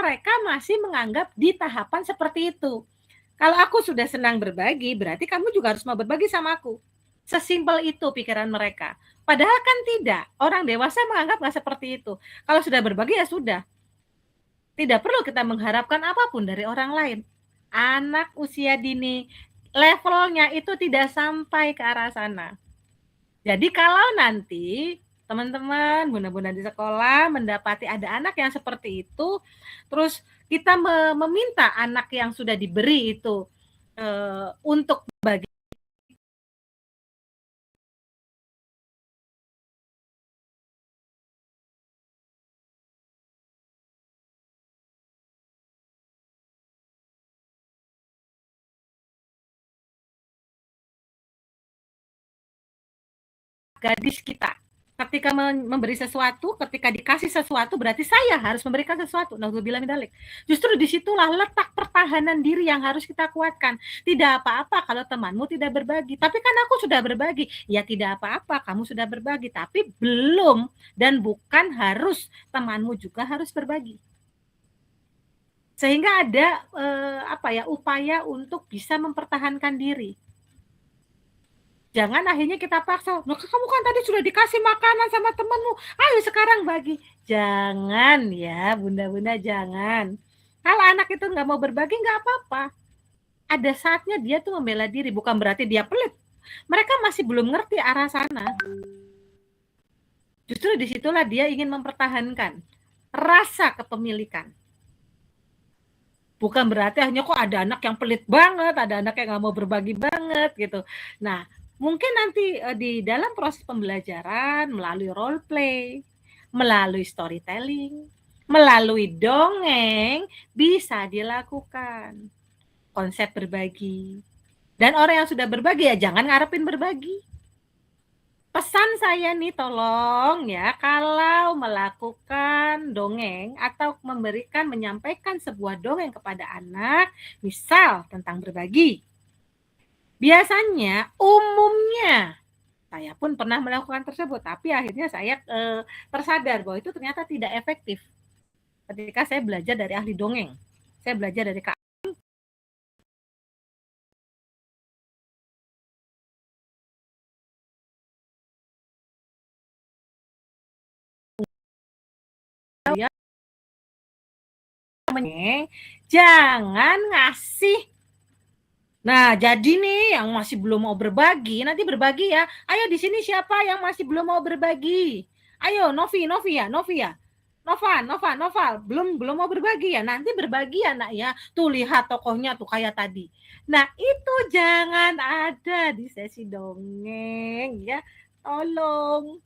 mereka masih menganggap di tahapan seperti itu. Kalau aku sudah senang berbagi, berarti kamu juga harus mau berbagi sama aku. Sesimpel itu pikiran mereka. Padahal kan tidak. Orang dewasa menganggap nggak seperti itu. Kalau sudah berbagi ya sudah. Tidak perlu kita mengharapkan apapun dari orang lain. Anak usia dini, levelnya itu tidak sampai ke arah sana. Jadi kalau nanti teman-teman, bunda-bunda di sekolah mendapati ada anak yang seperti itu, terus kita meminta anak yang sudah diberi itu untuk bagi gadis kita. Ketika memberi sesuatu, ketika dikasih sesuatu, berarti saya harus memberikan sesuatu. Nauzubillah min dzalik. Justru disitulah letak pertahanan diri yang harus kita kuatkan. Tidak apa-apa kalau temanmu tidak berbagi. Tapi kan aku sudah berbagi. Ya tidak apa-apa, kamu sudah berbagi. Tapi belum dan bukan harus temanmu juga harus berbagi. Sehingga ada upaya untuk bisa mempertahankan diri. Jangan akhirnya kita paksa, nah, kamu kan tadi sudah dikasih makanan sama temanmu, ayo sekarang bagi. Jangan ya, bunda-bunda jangan. Kalau anak itu nggak mau berbagi, nggak apa-apa. Ada saatnya dia tuh membela diri, bukan berarti dia pelit. Mereka masih belum ngerti arah sana. Justru disitulah dia ingin mempertahankan rasa kepemilikan. Bukan berarti hanya kok ada anak yang pelit banget, ada anak yang nggak mau berbagi banget gitu. Nah, mungkin nanti di dalam proses pembelajaran melalui role play, melalui storytelling, melalui dongeng bisa dilakukan konsep berbagi. Dan orang yang sudah berbagi ya jangan ngarepin berbagi. Pesan saya nih tolong ya, kalau melakukan dongeng atau menyampaikan sebuah dongeng kepada anak, misal tentang berbagi. Biasanya umumnya saya pun pernah melakukan tersebut, tapi akhirnya saya tersadar bahwa itu ternyata tidak efektif. Ketika saya belajar dari ahli dongeng, saya belajar dari Kak ya, jangan ngasih. Nah, jadi nih yang masih belum mau berbagi, nanti berbagi ya. Ayo di sini siapa yang masih belum mau berbagi? Ayo Novi ya. Noval, belum mau berbagi ya. Nanti berbagi ya nak ya. Tuh lihat tokohnya tuh kayak tadi. Nah, itu jangan ada di sesi dongeng ya. Tolong.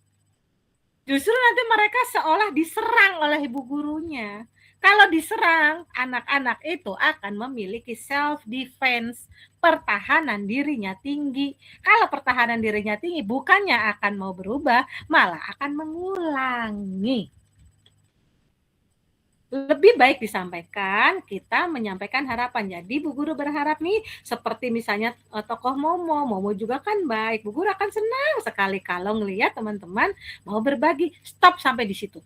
Justru nanti mereka seolah diserang oleh ibu gurunya. Kalau diserang, anak-anak itu akan memiliki self defense, pertahanan dirinya tinggi. Kalau pertahanan dirinya tinggi, bukannya akan mau berubah, malah akan mengulangi. Lebih baik disampaikan, kita menyampaikan harapan. Jadi Bu Guru berharap nih, seperti misalnya tokoh Momo juga kan baik. Bu Guru akan senang sekali kalau ngelihat teman-teman mau berbagi. Stop sampai di situ.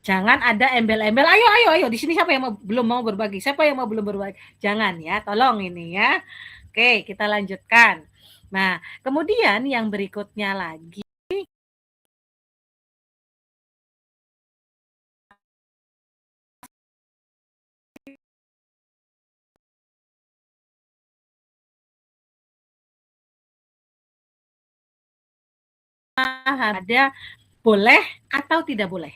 Jangan ada embel-embel, ayo, di sini siapa yang belum mau berbagi? Siapa yang mau belum berbagi? Jangan ya, tolong ini ya. Oke, kita lanjutkan. Nah, kemudian yang berikutnya lagi, ada boleh atau tidak boleh.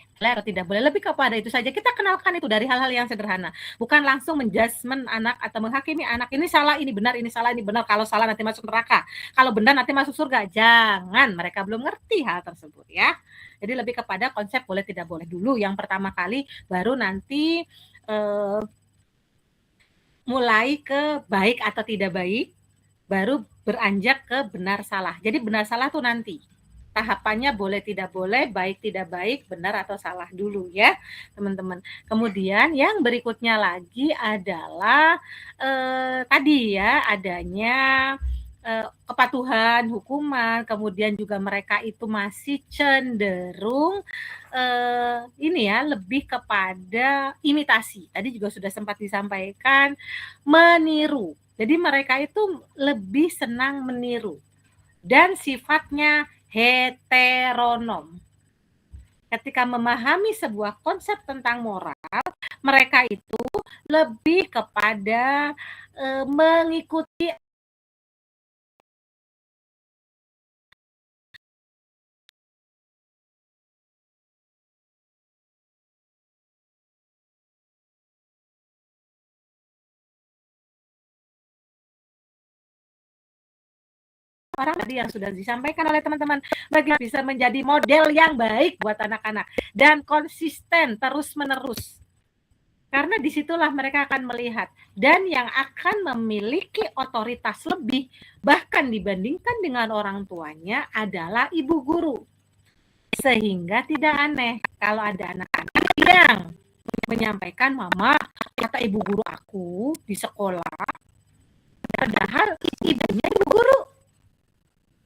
Lebih kepada itu saja. Kita kenalkan itu dari hal-hal yang sederhana. Bukan langsung menjudgment anak atau menghakimi anak, ini salah, ini benar, ini salah, ini benar. Kalau salah nanti masuk neraka. Kalau benar nanti masuk surga. Jangan, mereka belum ngerti hal tersebut ya. Jadi lebih kepada konsep boleh tidak boleh dulu yang pertama kali, baru nanti mulai ke baik atau tidak baik, baru beranjak ke benar salah. Jadi benar salah tuh nanti. Tahapannya boleh tidak boleh, baik tidak baik, benar atau salah dulu ya teman-teman. Kemudian yang berikutnya lagi adalah tadi ya adanya kepatuhan, hukuman, kemudian juga mereka itu masih cenderung ini ya lebih kepada imitasi. Tadi juga sudah sempat disampaikan meniru. Jadi mereka itu lebih senang meniru dan sifatnya heteronom. Ketika memahami sebuah konsep tentang moral, mereka itu lebih kepada mengikuti orang tadi yang sudah disampaikan oleh teman-teman, bagaimana bisa menjadi model yang baik buat anak-anak dan konsisten terus-menerus. Karena disitulah mereka akan melihat dan yang akan memiliki otoritas lebih bahkan dibandingkan dengan orang tuanya adalah ibu guru. Sehingga tidak aneh kalau ada anak-anak yang menyampaikan, mama kata ibu guru aku di sekolah, padahal ibunya ibu guru.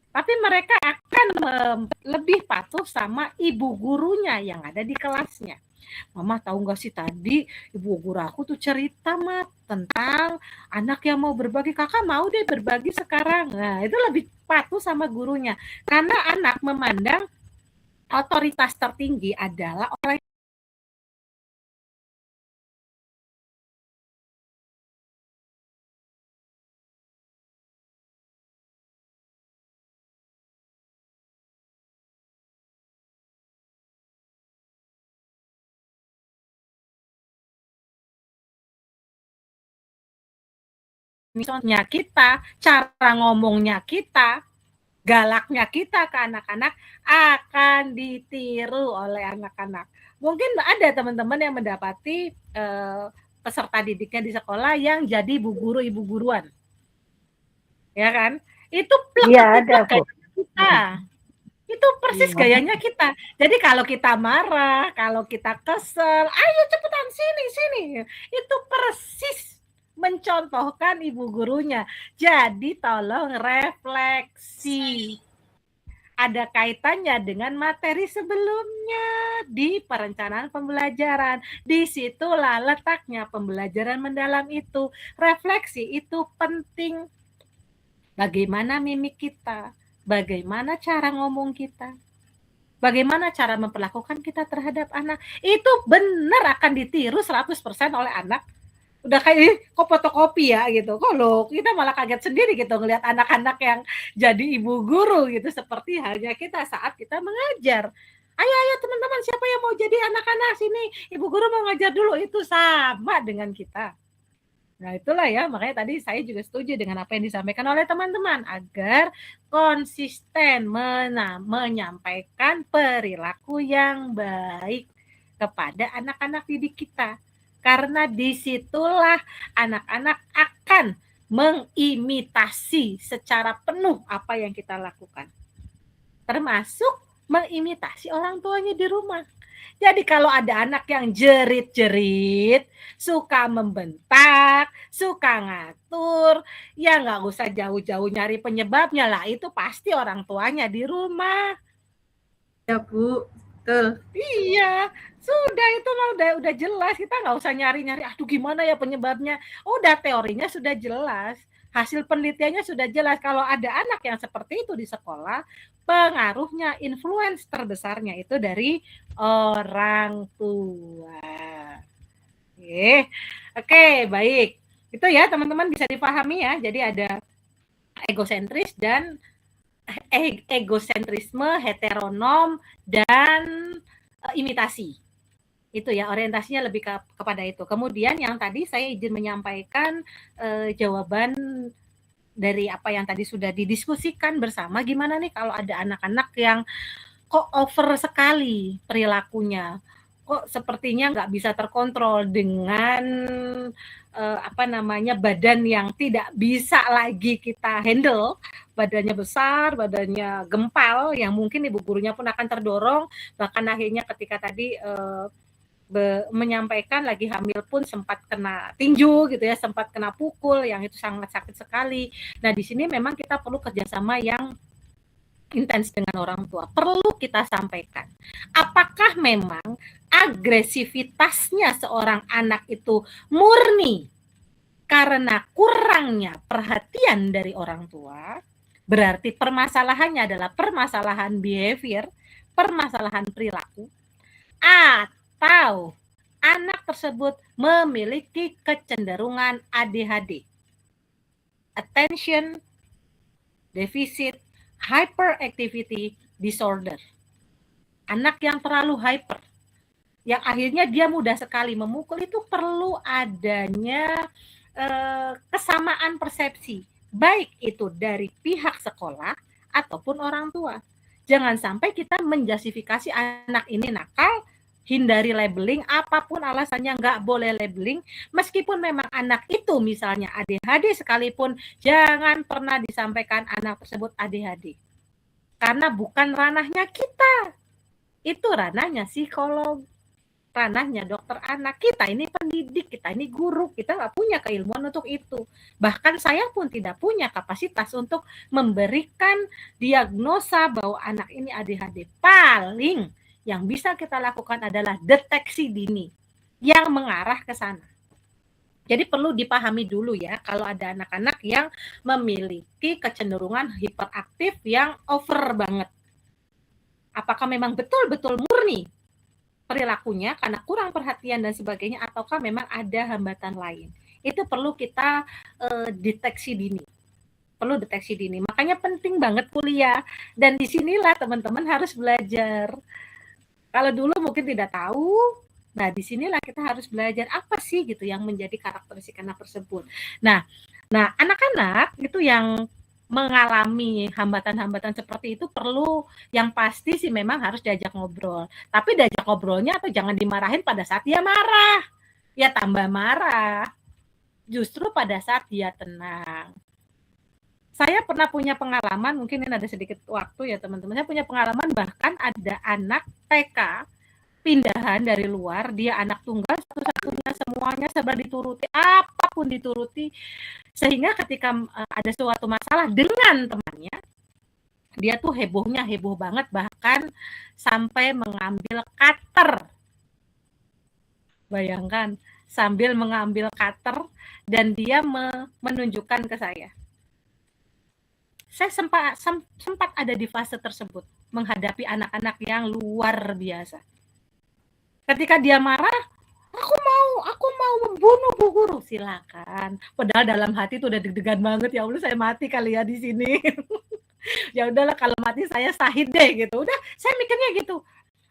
Tapi mereka akan lebih patuh sama ibu gurunya yang ada di kelasnya. Mama tahu nggak sih tadi ibu guru aku tuh cerita mah tentang anak yang mau berbagi, kakak mau deh berbagi sekarang. Nah itu lebih patuh sama gurunya karena anak memandang otoritas tertinggi adalah orang misalnya kita, cara ngomongnya kita, galaknya kita ke anak-anak akan ditiru oleh anak-anak. Mungkin ada teman-teman yang mendapati peserta didiknya di sekolah yang jadi ibu guru, ibu guruan. Ya kan? Itu plek-plek gayanya kita. Itu persis gayanya kita. Jadi kalau kita marah, kalau kita kesel, ayo cepetan sini. Itu persis mencontohkan ibu gurunya. Jadi tolong refleksi. Ada kaitannya dengan materi sebelumnya di perencanaan pembelajaran. Disitulah letaknya pembelajaran mendalam itu. Refleksi itu penting. Bagaimana mimik kita, bagaimana cara ngomong kita, bagaimana cara memperlakukan kita terhadap anak. Itu benar akan ditiru 100% oleh anak. Udah kayak kok fotokopi ya gitu. Kok lo kita malah kaget sendiri gitu ngelihat anak-anak yang jadi ibu guru gitu seperti halnya kita saat kita mengajar. Ayo teman-teman siapa yang mau jadi anak-anak sini? Ibu guru mau ngajar dulu itu sama dengan kita. Nah itulah ya makanya tadi saya juga setuju dengan apa yang disampaikan oleh teman-teman agar konsisten menyampaikan perilaku yang baik kepada anak-anak didik kita. Karena disitulah anak-anak akan mengimitasi secara penuh apa yang kita lakukan. Termasuk mengimitasi orang tuanya di rumah. Jadi kalau ada anak yang jerit-jerit, suka membentak, suka ngatur, ya nggak usah jauh-jauh nyari penyebabnya lah. Itu pasti orang tuanya di rumah. Ya Bu, betul. Iya, sudah itu mah udah jelas. Kita nggak usah nyari-nyari. Aduh gimana ya penyebabnya? Udah teorinya sudah jelas. Hasil penelitiannya sudah jelas. Kalau ada anak yang seperti itu di sekolah, pengaruhnya, influence terbesarnya itu dari orang tua. Oke, baik. Itu ya teman-teman bisa dipahami ya. Jadi ada egosentris dan egosentrisme, heteronom, dan imitasi. Itu ya orientasinya lebih kepada itu. Kemudian yang tadi saya izin menyampaikan jawaban dari apa yang tadi sudah didiskusikan bersama, gimana nih kalau ada anak-anak yang kok over sekali perilakunya, kok sepertinya nggak bisa terkontrol dengan badan yang tidak bisa lagi kita handle, badannya besar, badannya gempal, yang mungkin ibu gurunya pun akan terdorong, bahkan akhirnya ketika tadi menyampaikan lagi hamil pun sempat kena tinju gitu ya, sempat kena pukul yang itu sangat sakit sekali. Nah di sini memang kita perlu kerjasama yang intens dengan orang tua. Perlu kita sampaikan, apakah memang agresivitasnya seorang anak itu murni karena kurangnya perhatian dari orang tua, berarti permasalahannya adalah permasalahan behavior, permasalahan perilaku, atau anak tersebut memiliki kecenderungan ADHD, attention deficit hyperactivity disorder. Anak yang terlalu hyper, yang akhirnya dia mudah sekali memukul, itu perlu adanya kesamaan persepsi, baik itu dari pihak sekolah ataupun orang tua. Jangan sampai kita menjustifikasi anak ini nakal, hindari labeling, apapun alasannya nggak boleh labeling, meskipun memang anak itu misalnya ADHD sekalipun, jangan pernah disampaikan anak tersebut ADHD. Karena bukan ranahnya kita, itu ranahnya psikolog, ranahnya dokter anak. Kita ini pendidik, kita ini guru, kita nggak punya keilmuan untuk itu. Bahkan saya pun tidak punya kapasitas untuk memberikan diagnosa bahwa anak ini ADHD. Paling yang bisa kita lakukan adalah deteksi dini yang mengarah ke sana. Jadi perlu dipahami dulu ya, kalau ada anak-anak yang memiliki kecenderungan hiperaktif yang over banget. Apakah memang betul-betul murni perilakunya karena kurang perhatian dan sebagainya, ataukah memang ada hambatan lain? Itu perlu kita deteksi dini. Perlu deteksi dini. Makanya penting banget kuliah. Dan disinilah teman-teman harus belajar. Kalau dulu mungkin tidak tahu, nah disinilah kita harus belajar apa sih gitu yang menjadi karakteristik anak tersebut. Nah anak-anak itu yang mengalami hambatan-hambatan seperti itu perlu, yang pasti sih memang harus diajak ngobrol. Tapi diajak ngobrolnya atau jangan dimarahin pada saat dia marah. Ya tambah marah. Justru pada saat dia tenang. Saya pernah punya pengalaman, mungkin ini ada sedikit waktu ya teman-teman. Saya punya pengalaman bahkan ada anak TK pindahan dari luar, dia anak tunggal satu-satunya, semuanya serba dituruti, apapun dituruti, sehingga ketika ada suatu masalah dengan temannya, dia tuh hebohnya heboh banget, bahkan sampai mengambil cutter. Bayangkan, sambil mengambil cutter dan dia menunjukkan ke saya. Saya sempat ada di fase tersebut, menghadapi anak-anak yang luar biasa. Ketika dia marah, aku mau membunuh Bu Guru, silakan. Padahal dalam hati tuh udah deg-degan banget, ya Allah saya mati kali ya di sini. Ya udahlah kalau mati saya syahid deh gitu. Udah, saya mikirnya gitu.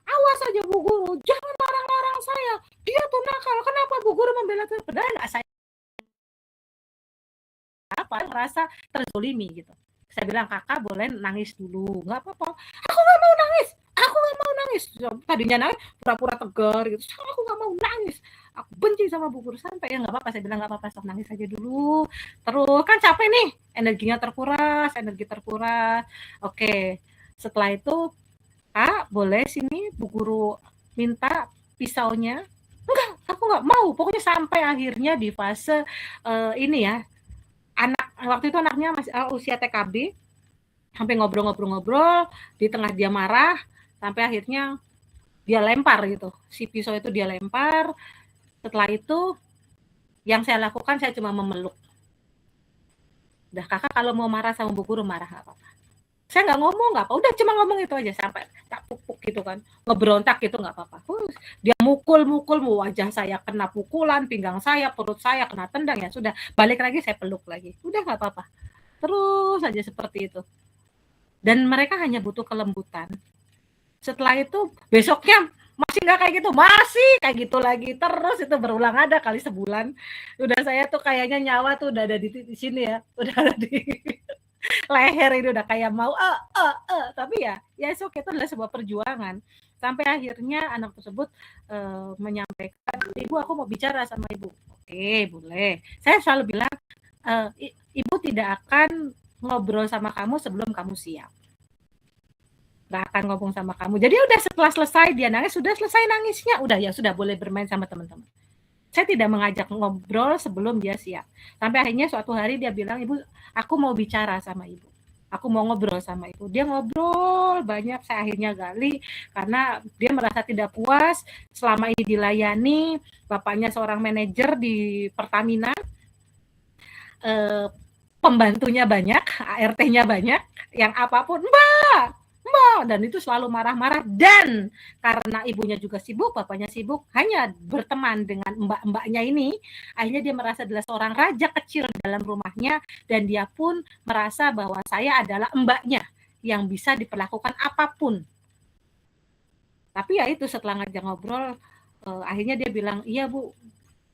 Awas aja Bu Guru, jangan larang-larang saya. Dia tuh nakal, kenapa Bu Guru membela saya? Padahal enggak, saya merasa terzolimi gitu. Saya bilang, kakak boleh nangis dulu, nggak apa-apa. Aku nggak mau nangis. Tadinya nangis, pura-pura tegar gitu. Aku nggak mau nangis. Aku benci sama Bu Guru. Sampai ya nggak apa-apa. Saya bilang nggak apa-apa, sok nangis aja dulu. Terus kan capek nih, energi terkuras. Oke, setelah itu, Kak boleh sini Bu Guru minta pisaunya. Enggak, aku nggak mau. Pokoknya sampai akhirnya di fase ini ya. Waktu itu anaknya masih usia TKB, sampai ngobrol-ngobrol, di tengah dia marah, sampai akhirnya dia lempar gitu, si pisau itu dia lempar. Setelah itu yang saya lakukan, saya cuma memeluk. Udah kakak kalau mau marah sama Bu Guru, marah gak apa-apa. Saya nggak ngomong, nggak apa, udah cuma ngomong itu aja, sampai tak pupuk gitu kan, ngeberontak gitu nggak apa-apa. Dia mukul, wajah saya kena pukulan, pinggang saya, perut saya kena tendang, ya sudah, balik lagi saya peluk lagi, udah nggak apa-apa. Terus aja seperti itu. Dan mereka hanya butuh kelembutan. Setelah itu besoknya masih nggak kayak gitu, masih kayak gitu lagi, terus itu berulang, ada kali sebulan. Udah saya tuh kayaknya nyawa tuh udah ada di sini ya, udah ada di leher ini, udah kayak mau tapi ya oke, itu adalah sebuah perjuangan. Sampai akhirnya anak tersebut menyampaikan, ibu aku mau bicara sama ibu. Oke, boleh. Saya selalu bilang, ibu tidak akan ngobrol sama kamu sebelum kamu siap. nggak akan ngomong sama kamu. Jadi udah setelah selesai dia nangis, sudah selesai nangisnya, udah ya sudah boleh bermain sama teman-teman. Saya tidak mengajak ngobrol sebelum dia siap. Sampai akhirnya suatu hari dia bilang, "Ibu, aku mau bicara sama ibu. Aku mau ngobrol sama ibu." Dia ngobrol banyak, saya akhirnya gali karena dia merasa tidak puas selama ini dilayani, bapaknya seorang manajer di Pertamina, pembantunya banyak, ART-nya banyak, yang apapun, "Mbak, dan itu selalu marah-marah, dan karena ibunya juga sibuk, bapaknya sibuk, hanya berteman dengan mbak-mbaknya ini, akhirnya dia merasa adalah seorang raja kecil dalam rumahnya, dan dia pun merasa bahwa saya adalah mbaknya yang bisa diperlakukan apapun." Tapi ya itu setelah ngajak ngobrol, akhirnya dia bilang, "Iya Bu,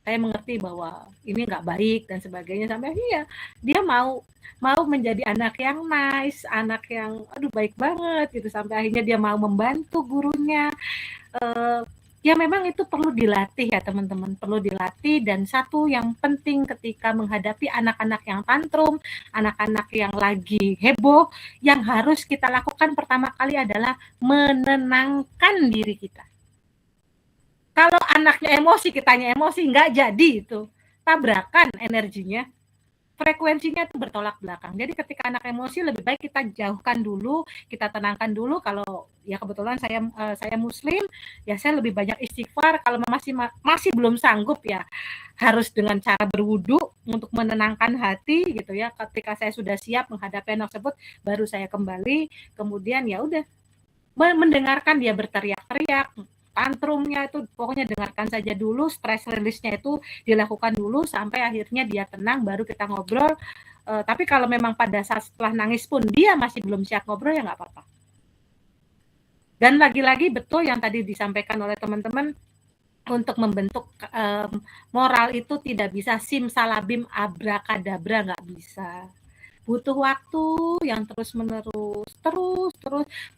saya mengerti bahwa ini nggak baik dan sebagainya," sampai akhirnya dia mau menjadi anak yang nice, anak yang aduh baik banget gitu, sampai akhirnya dia mau membantu gurunya. Ya memang itu perlu dilatih ya teman-teman, perlu dilatih. Dan satu yang penting ketika menghadapi anak-anak yang tantrum, anak-anak yang lagi heboh, yang harus kita lakukan pertama kali adalah menenangkan diri kita. Kalau anaknya emosi, kitanya emosi, nggak jadi itu. Tabrakan energinya, frekuensinya itu bertolak belakang. Jadi ketika anak emosi lebih baik kita jauhkan dulu, kita tenangkan dulu. Kalau ya kebetulan saya muslim, ya saya lebih banyak istighfar. Kalau masih belum sanggup ya harus dengan cara berwudu untuk menenangkan hati gitu ya. Ketika saya sudah siap menghadapi anak tersebut, baru saya kembali. Kemudian ya udah mendengarkan dia berteriak-teriak, tantrumnya itu pokoknya dengarkan saja dulu, stress release-nya itu dilakukan dulu sampai akhirnya dia tenang, baru kita ngobrol. Tapi kalau memang pada saat setelah nangis pun dia masih belum siap ngobrol, ya nggak apa-apa. Dan lagi-lagi betul yang tadi disampaikan oleh teman-teman, untuk membentuk moral itu tidak bisa simsalabim abrakadabra, nggak bisa. Butuh waktu yang terus-menerus, terus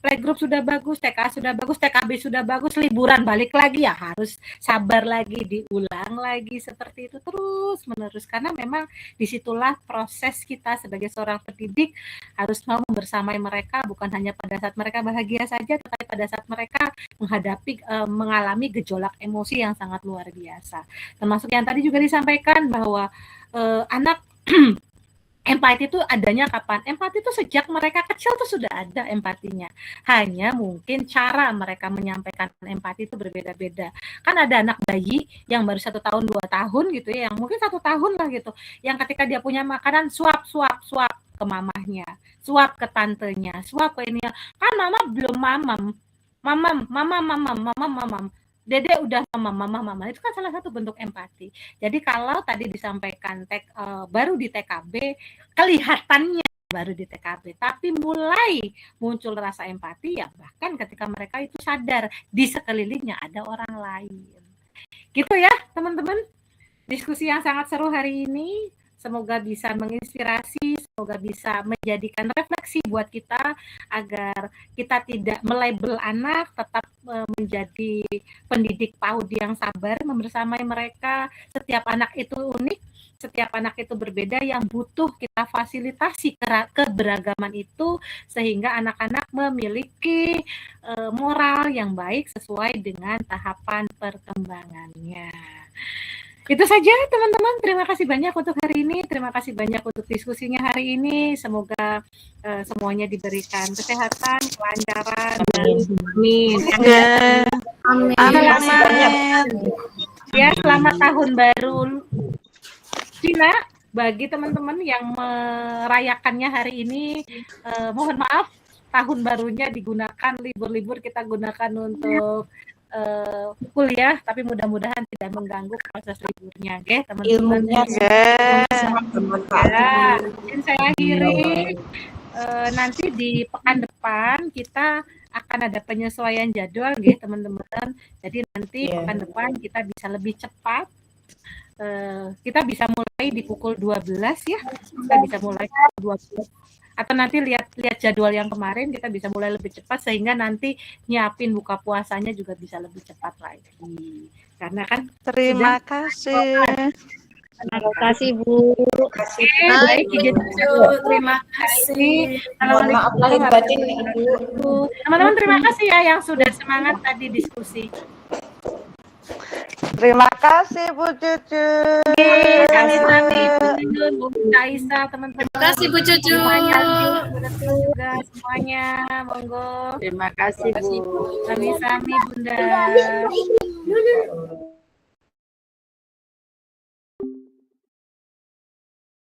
playgroup sudah bagus, TK sudah bagus, TKB sudah bagus, liburan balik lagi ya harus sabar lagi, diulang lagi seperti itu terus-menerus, karena memang disitulah proses kita sebagai seorang pendidik harus mau membersamai mereka, bukan hanya pada saat mereka bahagia saja, tetapi pada saat mereka mengalami gejolak emosi yang sangat luar biasa. Termasuk yang tadi juga disampaikan bahwa anak empati itu adanya kapan? Empati itu sejak mereka kecil tuh sudah ada empatinya. Hanya mungkin cara mereka menyampaikan empati itu berbeda-beda. Kan ada anak bayi yang baru 1 tahun 2 tahun gitu ya, yang mungkin 1 tahun lah gitu, yang ketika dia punya makanan suap ke mamahnya, suap ke tantenya, suap ke ini. Kan mama belum mamam. Dede udah mama. Itu kan salah satu bentuk empati. Jadi kalau tadi disampaikan baru di TKB, kelihatannya baru di TKB, tapi mulai muncul rasa empati ya bahkan ketika mereka itu sadar di sekelilingnya ada orang lain. Gitu ya teman-teman. Diskusi yang sangat seru hari ini. Semoga bisa menginspirasi, semoga bisa menjadikan refleksi buat kita agar kita tidak melabel anak, tetap menjadi pendidik PAUD yang sabar membersamai mereka. Setiap anak itu unik, setiap anak itu berbeda, yang butuh kita fasilitasi keberagaman itu sehingga anak-anak memiliki moral yang baik sesuai dengan tahapan perkembangannya. Itu saja teman-teman, terima kasih banyak untuk hari ini, terima kasih banyak untuk diskusinya hari ini. Semoga semuanya diberikan kesehatan, kelancaran, Amin. Amin. Selamat tahun baru Cina bagi teman-teman yang merayakannya hari ini. Mohon maaf, tahun barunya digunakan, libur-libur kita gunakan untuk kuliah, tapi mudah-mudahan tidak mengganggu proses liburnya, oke teman-teman. Ilmunya Mungkin saya akhiri. Nanti di pekan depan kita akan ada penyesuaian jadwal, ya teman-teman. Jadi nanti pekan depan kita bisa lebih cepat. Kita bisa mulai di pukul 12 ya. Kita bisa mulai pukul 12. Atau nanti lihat jadwal yang kemarin, kita bisa mulai lebih cepat sehingga nanti nyiapin buka puasanya juga bisa lebih cepat lagi. Karena kan terima kasih. Terima kasih Bu. Baik, izin dulu. Terima kasih. Mohon maaf lahir batin ya Ibu. Teman-teman terima kasih ya yang sudah semangat tadi diskusi. Terima kasih Bu Cucu. Kami Bu Jujun, Bu Kaisa, teman-teman. Terima kasih Bu Cucu. Semuanya juga semuanya, monggo. Terima kasih Bu. Sami-sami Bunda.